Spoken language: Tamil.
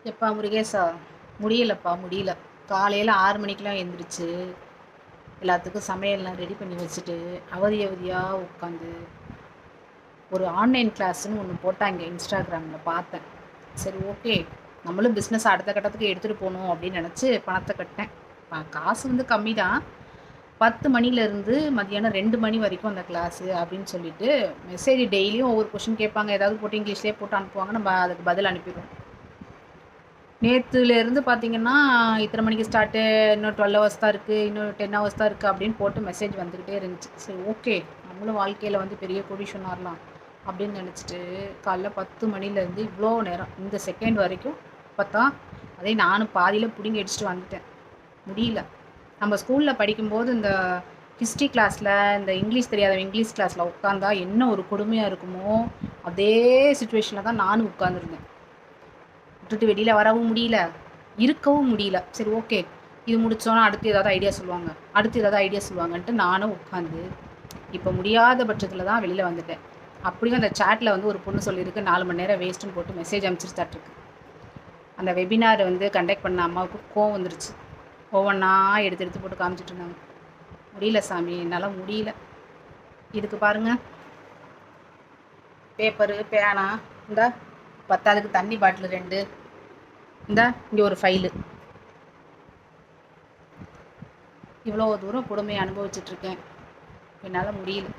எப்பா முருகேசா, முடியலப்பா முடியல. காலையில் 6 மணிக்கெலாம் எழுந்திரிச்சு எல்லாத்துக்கும் சமையல்லாம் ரெடி பண்ணி வச்சுட்டு அவதி அவதியாக உட்காந்து ஒரு ஆன்லைன் கிளாஸ்ன்னு ஒன்று போட்டாங்க, இன்ஸ்டாகிராமில் பார்த்தேன். சரி, ஓகே, நம்மளும் பிஸ்னஸ் அடுத்த கட்டத்துக்கு எடுத்துகிட்டு போகணும் அப்படின்னு நினச்சி பணத்தை கட்டினேன். காசு வந்து கம்மி தான். 10 மணிலேருந்து மதியானம் 2 மணி வரைக்கும் அந்த கிளாஸு அப்படின்னு சொல்லிட்டு மெசேஜ் டெய்லியும் ஒவ்வொரு கொஷின் கேட்பாங்க. ஏதாவது போட்டு இங்கிலீஷ்லேயே போட்டு அனுப்புவாங்க, நம்ம அதுக்கு பதில் அனுப்பிடுவோம். நேற்றுலேருந்து பார்த்தீங்கன்னா, இத்தனை மணிக்கு ஸ்டார்ட்டு, இன்னும் 12 ஹவர்ஸ் தான் இருக்குது, இன்னும் 10 ஹவர்ஸ் தான் இருக்குது அப்படின்னு போட்டு மெசேஜ் வந்துக்கிட்டே இருந்துச்சு. சரி, ஓகே, நம்மளும் வாழ்க்கையில் வந்து பெரிய கோடீஸ்வரன் ஆகலாம் அப்படின்னு நினச்சிட்டு காலைல 10 மணிலேருந்து இவ்வளோ நேரம் இந்த செகண்ட் வரைக்கும் பார்த்தா, அதே நானும் பாதியில் பிடுங்கி அடிச்சுட்டு வந்துட்டேன். முடியல. நம்ம ஸ்கூலில் படிக்கும்போது இந்த ஹிஸ்ட்ரி கிளாஸில், இந்த இங்கிலீஷ் தெரியாதவங்க இங்கிலீஷ் கிளாஸில் உட்காந்தா என்ன ஒரு கொடுமையாக இருக்குமோ, அதே சுச்சுவேஷனில் தான் நானும் உட்காந்துருந்தேன். விட்டுட்டு வெளியில் வரவும் முடியல, இருக்கவும் முடியல. சரி, ஓகே, இது முடித்தோன்னா அடுத்து ஏதாவது ஐடியா சொல்லுவாங்க, அடுத்து ஏதாவது ஐடியா சொல்லுவாங்கன்ட்டு நானும் உட்காந்து இப்போ முடியாத பட்சத்தில் தான் வெளியில் வந்துட்டேன். அப்படியும் அந்த சேட்டில் வந்து ஒரு பொண்ணு சொல்லியிருக்கு 4 மணி நேரம் வேஸ்ட்டுன்னு போட்டு மெசேஜ் அனுப்பிச்சிட்டு தட்டுருக்கு. அந்த வெபினார் வந்து கண்டக்ட் பண்ண அம்மாவுக்கு கோவம் வந்துருச்சு. ஒவ்வொன்றா எடுத்து எடுத்து போட்டு காமிச்சிட்டு இருந்தாங்க. முடியல சாமி, என்னால் முடியல. இதுக்கு பாருங்கள், பேப்பரு பேனா, இந்த பத்தாவதுக்கு தண்ணி பாட்டில் 2, இந்த இங்கே ஒரு ஃபைலு. இவ்வளோ தூரம் கொடுமையை அனுபவிச்சிட்ருக்கேன். என்னால் முடியல.